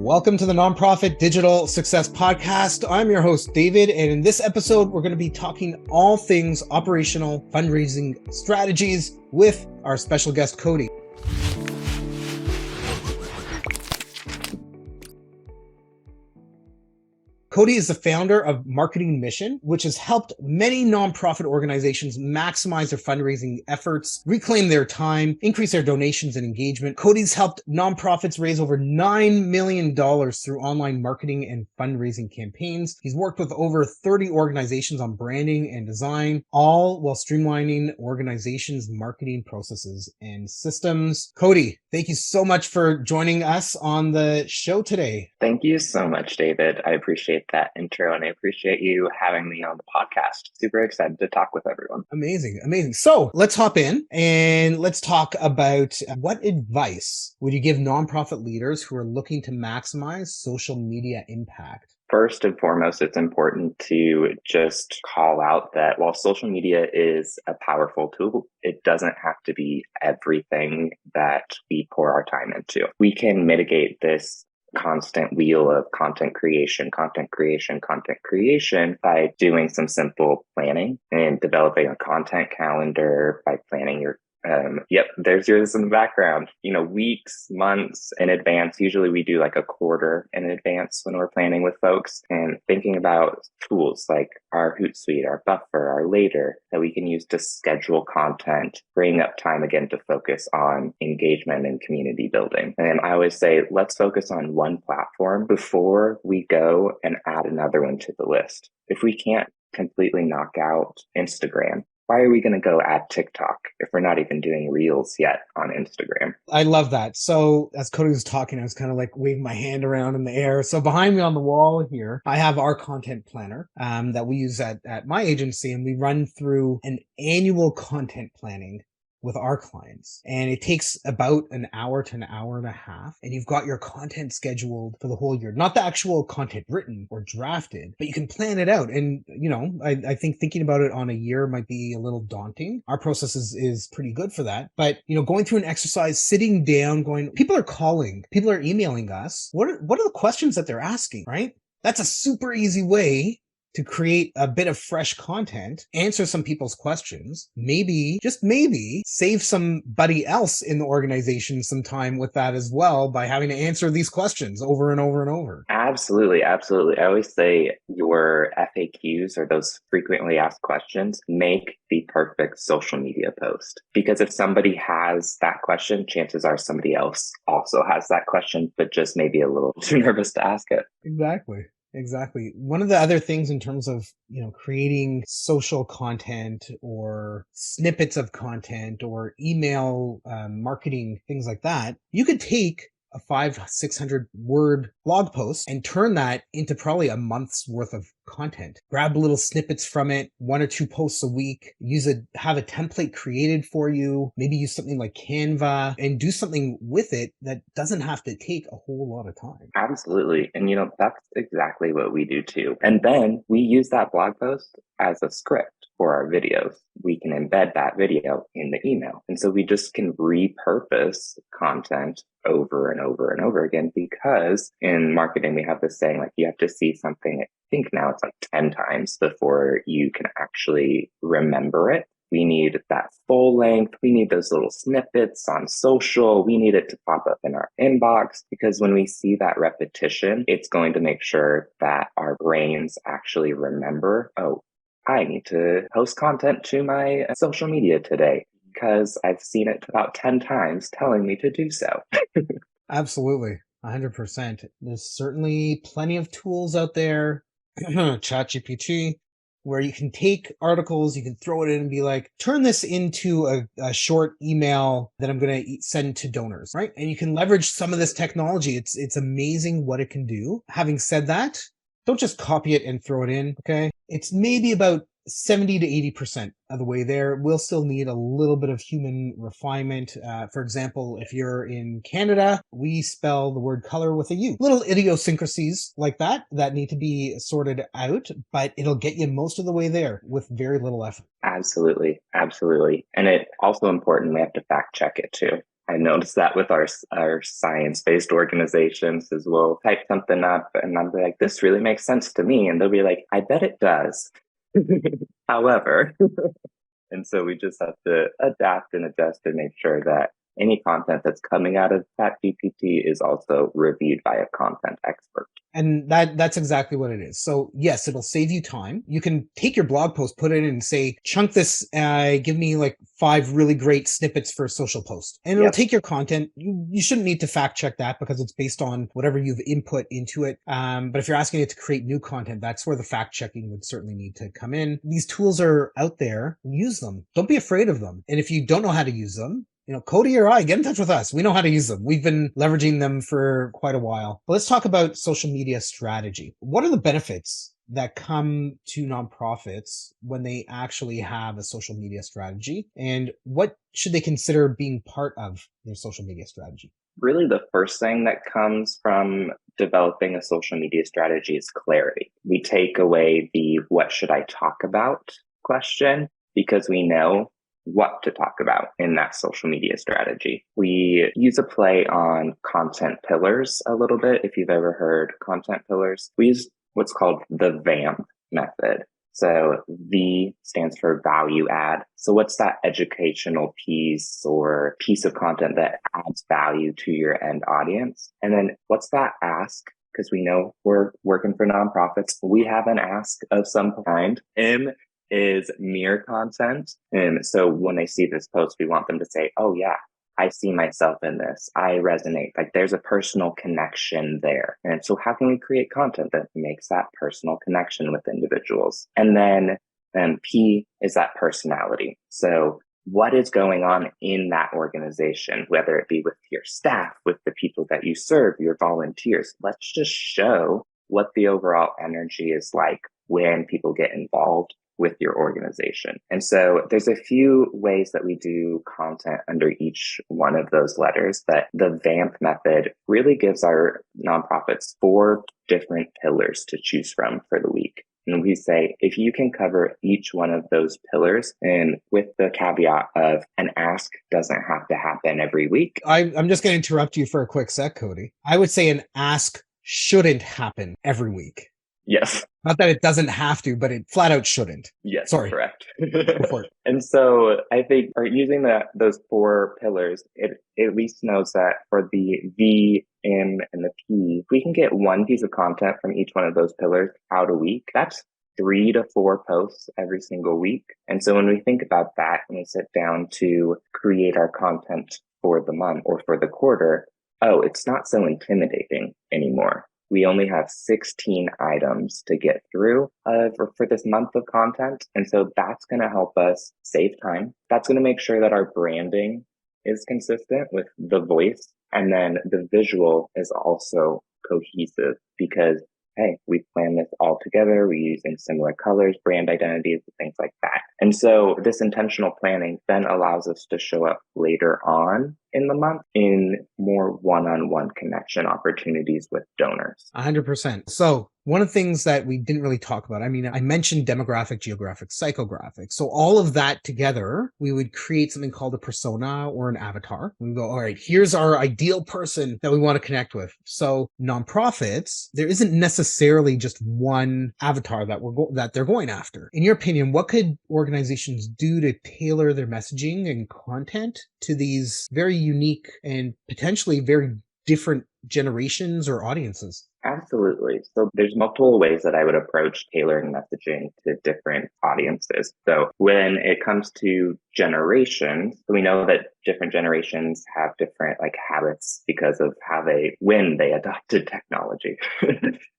Welcome to the Nonprofit Digital Success Podcast. I'm your host, David, and in this episode, we're going to be talking all things operational fundraising strategies with our special guest, Cody. Cody is the founder of Marketing Mission, which has helped many nonprofit organizations maximize their fundraising efforts, reclaim their time, increase their donations and engagement. Cody's helped nonprofits raise over $9 million through online marketing and fundraising campaigns. He's worked with over 30 organizations on branding and design, all while streamlining organizations' marketing processes and systems. Cody, thank you so much for joining us on the show today. Thank you so much, David. I appreciate that intro and I appreciate you having me on the podcast. Super excited to talk with everyone. Amazing. So let's hop in and let's talk about what advice would you give nonprofit leaders who are looking to maximize social media impact? First and foremost, it's important to just call out that while social media is a powerful tool, it doesn't have to be everything that we pour our time into. We can mitigate this constant wheel of content creation by doing some simple planning and developing a content calendar, by planning your there's yours in the background, weeks, months in advance. Usually we do like a quarter in advance when we're planning with folks, and thinking about tools like our Hootsuite, our Buffer, our Later that we can use to schedule content, freeing up time again to focus on engagement and community building. And I always say, let's focus on one platform before we go and add another one to the list. If we can't completely knock out Instagram, why are we going to go add TikTok if we're not even doing Reels yet on Instagram? I love that. So as Cody was talking, I was kind of like waving my hand around in the air. So behind me on the wall here, I have our content planner that we use at my agency, and we run through an annual content planning with our clients. And it takes about an hour to an hour and a half. And you've got your content scheduled for the whole year. Not the actual content written or drafted, but you can plan it out. And, I think thinking about it on a year might be a little daunting. Our process is pretty good for that. But, going through an exercise, sitting down, people are calling, people are emailing us. What are the questions that they're asking, right? That's a super easy way to create a bit of fresh content, answer some people's questions, maybe, just maybe, save somebody else in the organization some time with that as well by having to answer these questions over and over and over. Absolutely. I always say your FAQs, or those frequently asked questions, make the perfect social media post. Because if somebody has that question, chances are somebody else also has that question, but just maybe a little too nervous to ask it. Exactly. One of the other things in terms of, creating social content or snippets of content or email marketing, things like that, you could take a 500-600 word blog post and turn that into probably a month's worth of content. Grab little snippets from it, 1 or 2 posts a week, have a template created for you, maybe use something like Canva and do something with it that doesn't have to take a whole lot of time. Absolutely. And that's exactly what we do too. And then we use that blog post as a script for our videos. We can embed that video in the email. And so we just can repurpose content over and over and over again, because in marketing, we have this saying, like, you have to see something, I think now it's like 10 times before you can actually remember it. We need that full length. We need those little snippets on social. We need it to pop up in our inbox, because when we see that repetition, it's going to make sure that our brains actually remember, oh, I need to post content to my social media today, because I've seen it about 10 times telling me to do so. Absolutely. 100%. There's certainly plenty of tools out there, ChatGPT, where you can take articles, you can throw it in and be like, turn this into a short email that I'm going to send to donors, right? And you can leverage some of this technology. It's amazing what it can do. Having said that, don't just copy it and throw it in, okay? It's maybe about 70 to 80% of the way there. We'll still need a little bit of human refinement. For example, if you're in Canada, we spell the word color with a U. Little idiosyncrasies like that need to be sorted out, but it'll get you most of the way there with very little effort. Absolutely. And it's also important we have to fact check it too. I noticed that with our science-based organizations as well. Type something up and I'll be like, this really makes sense to me. And they'll be like, I bet it does. However, and so we just have to adapt and adjust and make sure that any content that's coming out of ChatGPT is also reviewed by a content expert. And that's exactly what it is. So yes, it'll save you time. You can take your blog post, put it in and say, chunk this, give me like 5 really great snippets for a social post. And it'll take your content. You shouldn't need to fact check that because it's based on whatever you've input into it. But if you're asking it to create new content, that's where the fact checking would certainly need to come in. These tools are out there. Use them. Don't be afraid of them. And if you don't know how to use them, Cody or I, get in touch with us. We know how to use them. We've been leveraging them for quite a while. But let's talk about social media strategy. What are the benefits that come to nonprofits when they actually have a social media strategy? And what should they consider being part of their social media strategy? Really, the first thing that comes from developing a social media strategy is clarity. We take away the what should I talk about question because we know what to talk about in that social media strategy. We use a play on content pillars a little bit. If you've ever heard content pillars, we use what's called the VAMP method. So V stands for value add. So what's that educational piece or piece of content that adds value to your end audience? And then what's that ask? Because we know we're working for nonprofits. We have an ask of some kind. M is mere content. And so when they see this post, we want them to say, oh yeah, I see myself in this. I resonate. Like there's a personal connection there. And so how can we create content that makes that personal connection with individuals? And then P is that personality. So what is going on in that organization, whether it be with your staff, with the people that you serve, your volunteers? Let's just show what the overall energy is like when people get involved with your organization. And so there's a few ways that we do content under each one of those letters, but the VAMP method really gives our nonprofits 4 different pillars to choose from for the week. And we say, if you can cover each one of those pillars, and with the caveat of an ask doesn't have to happen every week. I'm just going to interrupt you for a quick sec, Cody. I would say an ask shouldn't happen every week. Yes. Not that it doesn't have to, but it flat out shouldn't. Yes, sorry. Correct. Go for it. And so I think using those 4 pillars, it at least knows that for the V, M, and the P, if we can get one piece of content from each one of those pillars out a week, that's 3 to 4 posts every single week. And so when we think about that and we sit down to create our content for the month or for the quarter, it's not so intimidating anymore. We only have 16 items to get through for this month of content. And so that's going to help us save time. That's going to make sure that our branding is consistent with the voice. And then the visual is also cohesive because, hey, we plan this all together. We're using similar colors, brand identities, things like that. And so this intentional planning then allows us to show up later on in the month in more one-on-one connection opportunities with donors. 100%. So one of the things that we didn't really talk about, I mean, I mentioned demographic, geographic, psychographic. So all of that together, we would create something called a persona or an avatar. We go, all right, here's our ideal person that we want to connect with. So nonprofits, there isn't necessarily just one avatar that they're going after. In your opinion, what could organizations do to tailor their messaging and content to these very unique and potentially very different generations or audiences? Absolutely. So there's multiple ways that I would approach tailoring messaging to different audiences. So when it comes to generations, we know that different generations have different habits because of when they adopted technology.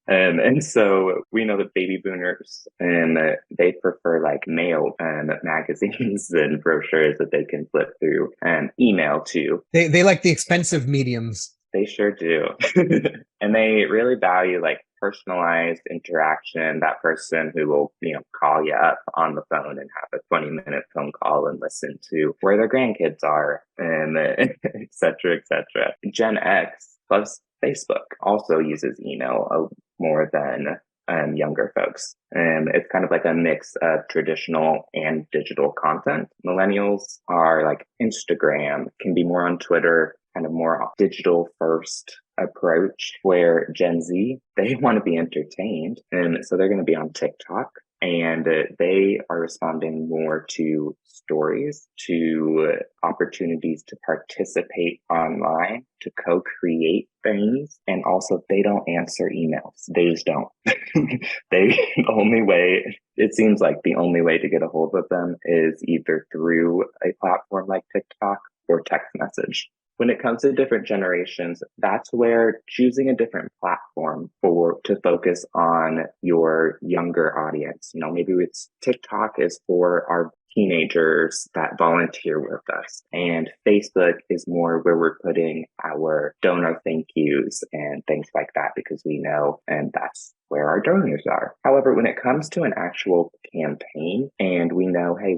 And so we know that baby boomers they prefer mail and magazines and brochures that they can flip through and email to. They like the expensive mediums. They sure do. And they really value personalized interaction, that person who will, call you up on the phone and have a 20-minute phone call and listen to where their grandkids are and et cetera, et cetera. Gen X plus Facebook also uses email more than younger folks. And it's kind of like a mix of traditional and digital content. Millennials are like Instagram, can be more on Twitter, kind of more digital first approach, where Gen Z, they want to be entertained. And so they're going to be on TikTok, and they are responding more to stories, to opportunities to participate online, to co-create things. And also, they don't answer emails. They just don't. The only way, it seems like the only way to get a hold of them is either through a platform like TikTok or text message. When it comes to different generations, that's where choosing a different platform to focus on your younger audience. Maybe it's TikTok is for our teenagers that volunteer with us, and Facebook is more where we're putting our donor thank yous and things like that, because we know, and that's where our donors are. However, when it comes to an actual campaign, and we know, hey,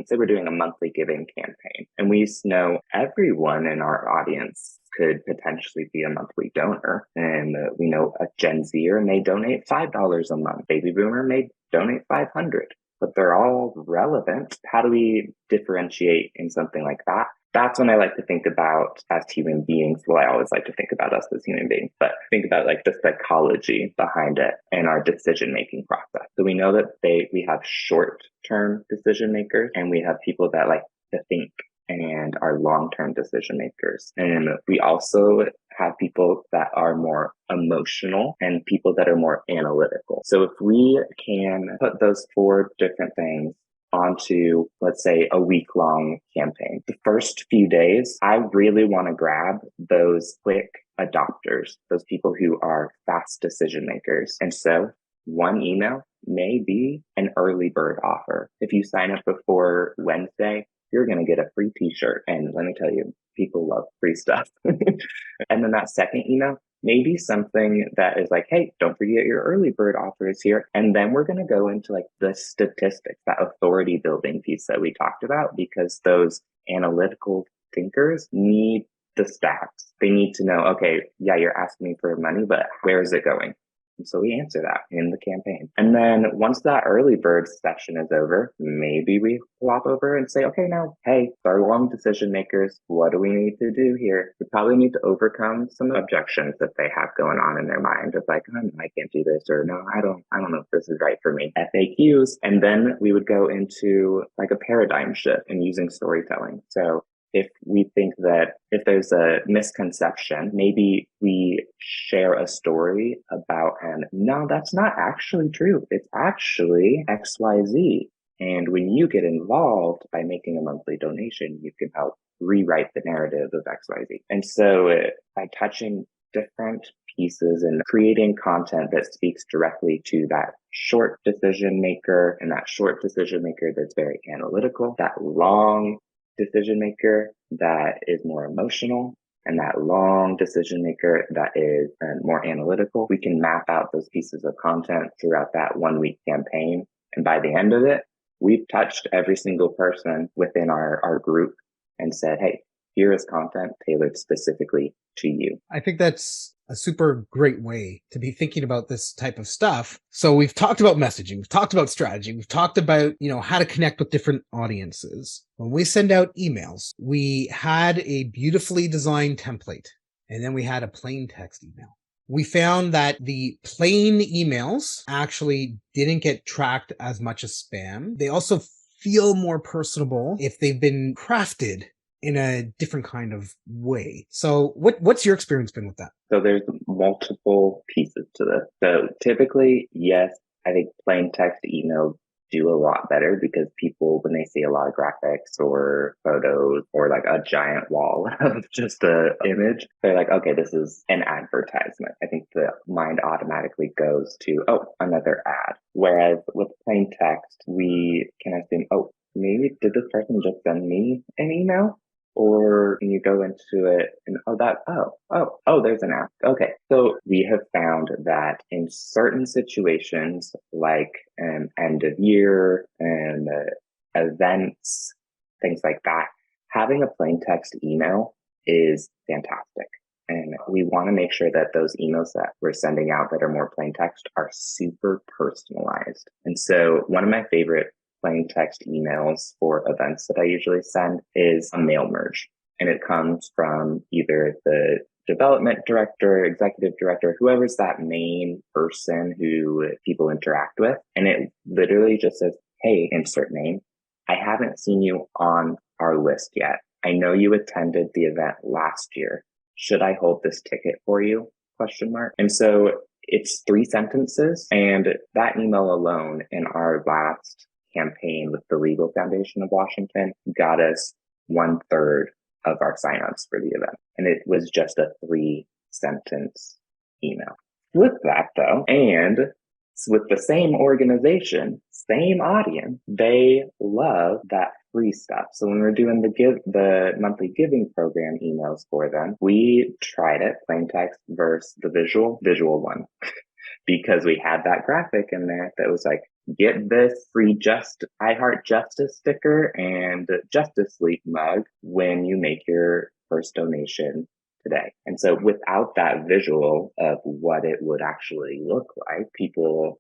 say we're doing a monthly giving campaign, and we know everyone in our audience could potentially be a monthly donor. And we know a Gen Zer may donate $5 a month. Baby Boomer may donate 500, but they're all relevant. How do we differentiate in something like that? That's when I like to think about as human beings. Well, I always like to think about us as human beings, but think about like the psychology behind it and our decision-making process. So we know that we have short-term decision makers, and we have people that like to think and are long-term decision makers. And we also have people that are more emotional and people that are more analytical. So if we can put those four different things onto, let's say, a week-long campaign, the first few days, I really want to grab those quick adopters, those people who are fast decision makers. And so one email may be an early bird offer. If you sign up before Wednesday, you're going to get a free t-shirt. And let me tell you, people love free stuff. And then that second email, maybe something that is like, hey, don't forget your early bird offer is here. And then we're going to go into like the statistics, that authority building piece that we talked about, because those analytical thinkers need the stats. They need to know, okay, yeah, you're asking me for money, but where is it going? And so we answer that in the campaign. And then once that early bird session is over, maybe we flop over and say, okay, now, hey, our long decision makers, what do we need to do here? We probably need to overcome some objections that they have going on in their mind of like, oh, I can't do this, or no, I don't know if this is right for me. FAQs. And then we would go into like a paradigm shift and using storytelling. So if we think that if there's a misconception, maybe we share a story about, and no, that's not actually true. It's actually XYZ. And when you get involved by making a monthly donation, you can help rewrite the narrative of XYZ. And so by touching different pieces and creating content that speaks directly to that short decision maker, and that short decision maker that's very analytical, that long decision maker that is more emotional, and that long decision maker that is more analytical, we can map out those pieces of content throughout that 1 week campaign. And by the end of it, we've touched every single person within our group and said, hey, here is content tailored specifically to you. I think that's a super great way to be thinking about this type of stuff. So we've talked about messaging, we've talked about strategy, we've talked about, how to connect with different audiences. When we send out emails, we had a beautifully designed template, and then we had a plain text email. We found that the plain emails actually didn't get tracked as much as spam. They also feel more personable if they've been crafted in a different kind of way. So what's your experience been with that? So there's multiple pieces to this. So typically, yes, I think plain text emails do a lot better, because people, when they see a lot of graphics or photos or like a giant wall of just an image, they're like, okay, this is an advertisement. I think the mind automatically goes to, oh, another ad. Whereas with plain text, we can assume, oh, maybe did this person just send me an email? Or you go into it and, there's an app. Okay. So we have found that in certain situations, like end of year and events, things like that, having a plain text email is fantastic. And we want to make sure that those emails that we're sending out that are more plain text are super personalized. And so one of my favorite plain text emails for events that I usually send is a mail merge. And it comes from either the development director, executive director, whoever's that main person who people interact with. And it literally just says, hey, insert name. I haven't seen you on our list yet. I know you attended the event last year. Should I hold this ticket for you? Question mark. And so it's 3 sentences, and that email alone in our last campaign with the Legal Foundation of Washington got us 1/3 of our signups for the event. And it was just a 3-sentence email. With that though, and with the same organization, same audience, they love that free stuff. So when we're doing the monthly giving program emails for them, we tried it, plain text versus the visual one, because we had that graphic in there that was like, get this free I Heart Justice sticker and Justice League mug when you make your first donation today. And so without that visual of what it would actually look like, people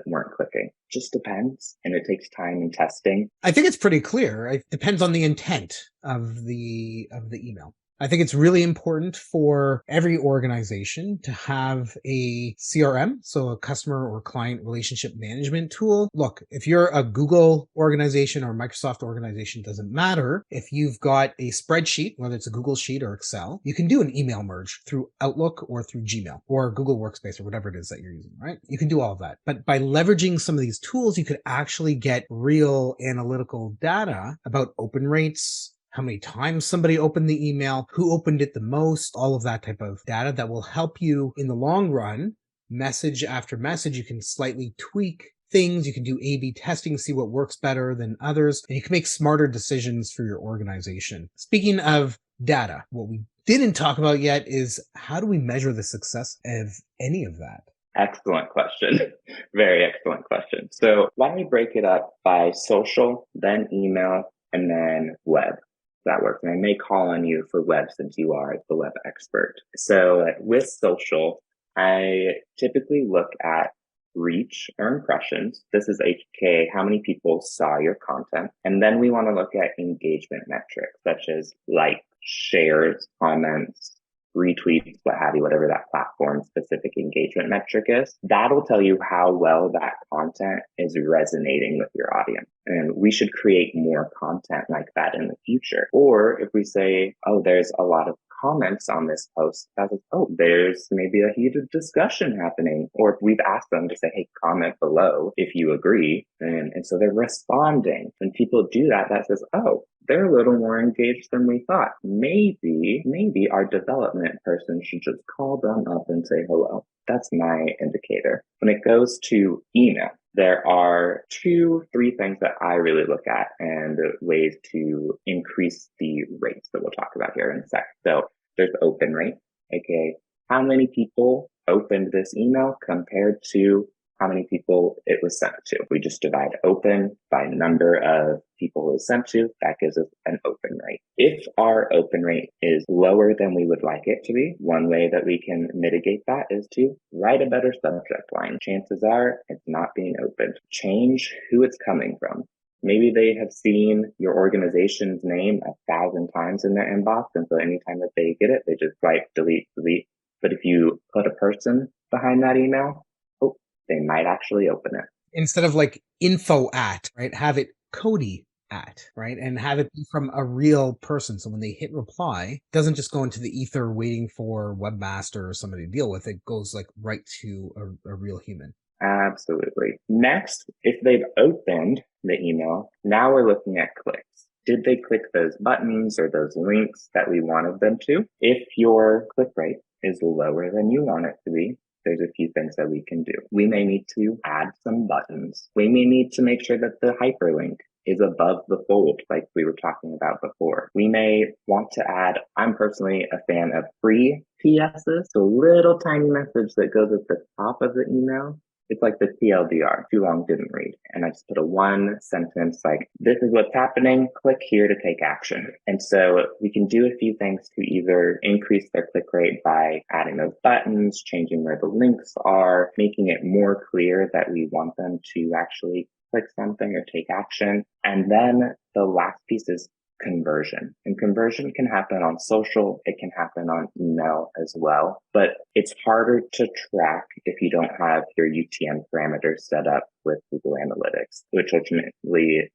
weren't clicking. Just depends. And it takes time and testing. I think it's pretty clear. It depends on the intent of the email. I think it's really important for every organization to have a CRM, so a customer or client relationship management tool. Look, if you're a Google organization or Microsoft organization, doesn't matter. If you've got a spreadsheet, whether it's a Google Sheet or Excel, you can do an email merge through Outlook or through Gmail or Google Workspace or whatever it is that you're using, right? You can do all of that. But by leveraging some of these tools, you could actually get real analytical data about open rates, how many times somebody opened the email, who opened it the most, all of that type of data that will help you in the long run, message after message. You can slightly tweak things. You can do A/B testing, see what works better than others, and you can make smarter decisions for your organization. Speaking of data, what we didn't talk about yet is how do we measure the success of any of that? Excellent question. Very excellent question. So let me break it up by social, then email, and then web. That works. And I may call on you for web since you are the web expert. So with social, I typically look at reach or impressions. This is HK, how many people saw your content. And then we want to look at engagement metrics, such as like shares, comments, retweets, what have you, whatever that platform specific engagement metric is. That'll tell you how well that content is resonating with your audience. And we should create more content like that in the future. Or if we say, oh, there's a lot of comments on this post, that is, oh, there's maybe a heated discussion happening. Or if we've asked them to say, hey, comment below if you agree. And so they're responding. When people do that, that says, oh, they're a little more engaged than we thought. Maybe our development person should just call them up and say hello. That's my indicator. When it goes to email, there are 2-3 things that I really look at and ways to increase the rates that we'll talk about here in a sec. So there's open rate, aka how many people opened this email compared to how many people it was sent to. We just divide open by number of people it was sent to. That gives us an open rate. If our open rate is lower than we would like it to be, one way that we can mitigate that is to write a better subject line. Chances are it's not being opened. Change who it's coming from. Maybe they have seen your organization's name 1,000 times in their inbox, and so anytime that they get it, they just write delete. But if you put a person behind that email, they might actually open it. Instead of like info at, right? Have it Cody at, right? And have it be from a real person. So when they hit reply, it doesn't just go into the ether waiting for webmaster or somebody to deal with. It goes like right to a real human. Absolutely. Next, if they've opened the email, now we're looking at clicks. Did they click those buttons or those links that we wanted them to? If your click rate is lower than you want it to be, there's a few things that we can do. We may need to add some buttons. We may need to make sure that the hyperlink is above the fold, like we were talking about before. We may want to add, I'm personally a fan of free PSs, so a little tiny message that goes at the top of the email It's like the TLDR, too long, didn't read. And I just put a one sentence like, this is what's happening, click here to take action. And so we can do a few things to either increase their click rate by adding those buttons, changing where the links are, making it more clear that we want them to actually click something or take action. And then the last piece is conversion. And conversion can happen on social, it can happen on email as well, but it's harder to track if you don't have your UTM parameters set up with Google Analytics, which ultimately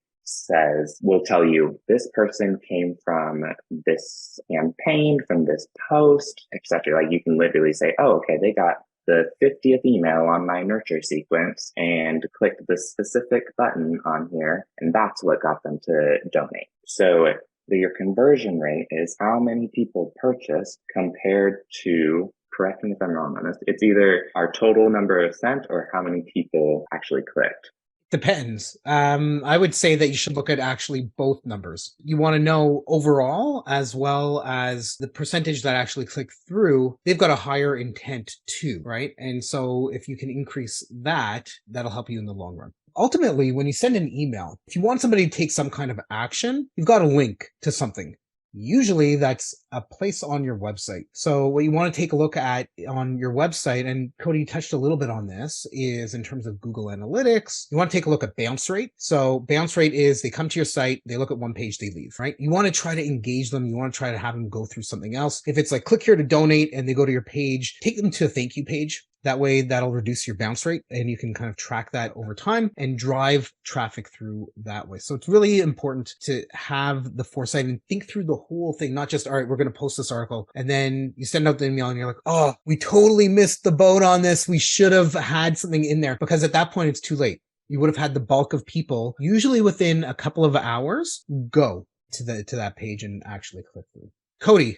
will tell you this person came from this campaign, from this post, etc. Like you can literally say, oh, okay, they got the 50th email on my nurture sequence and clicked the specific button on here, and that's what got them to donate. So your conversion rate is how many people purchased compared to, correct me if I'm wrong on this, it's either our total number of sent or how many people actually clicked. Depends. I would say that you should look at actually both numbers. You want to know overall as well as the percentage that actually click through. They've got a higher intent too, right? And so if you can increase that, that'll help you in the long run. Ultimately, when you send an email, if you want somebody to take some kind of action, you've got a link to something. Usually that's a place on your website. So what you want to take a look at on your website, and Cody touched a little bit on this, is in terms of Google Analytics, you want to take a look at bounce rate. So bounce rate is they come to your site, they look at one page, they leave, right? You want to try to engage them. You want to try to have them go through something else. If it's like click here to donate and they go to your page, take them to a thank you page. That way, that'll reduce your bounce rate and you can kind of track that over time and drive traffic through that way. So it's really important to have the foresight and think through the whole thing, not just, all right, we're going to post this article. And then you send out the email and you're like, oh, we totally missed the boat on this. We should have had something in there, because at that point, it's too late. You would have had the bulk of people, usually within a couple of hours, go to that page and actually click through. Cody,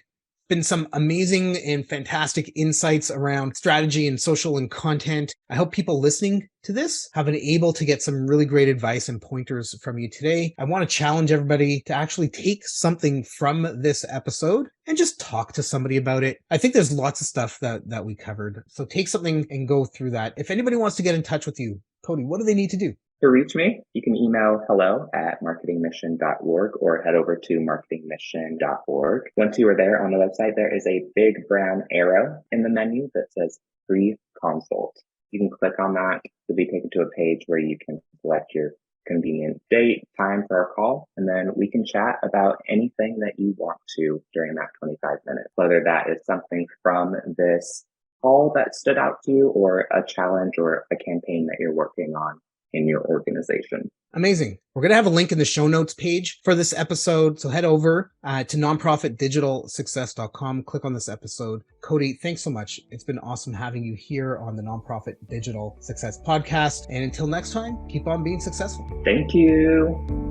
been some amazing and fantastic insights around strategy and social and content. I hope people listening to this have been able to get some really great advice and pointers from you today. I want to challenge everybody to actually take something from this episode and just talk to somebody about it. I think there's lots of stuff that we covered. So take something and go through that. If anybody wants to get in touch with you, Cody, what do they need to do? To reach me, you can email hello@marketingmission.org or head over to marketingmission.org. Once you are there on the website, there is a big brown arrow in the menu that says free consult. You can click on that to be taken to a page where you can select your convenient date, time for our call, and then we can chat about anything that you want to during that 25 minutes, whether that is something from this call that stood out to you or a challenge or a campaign that you're working on in your organization. Amazing. We're going to have a link in the show notes page for this episode. So head over to nonprofitdigitalsuccess.com. Click on this episode. Cody, thanks so much. It's been awesome having you here on the Nonprofit Digital Success Podcast. And until next time, keep on being successful. Thank you.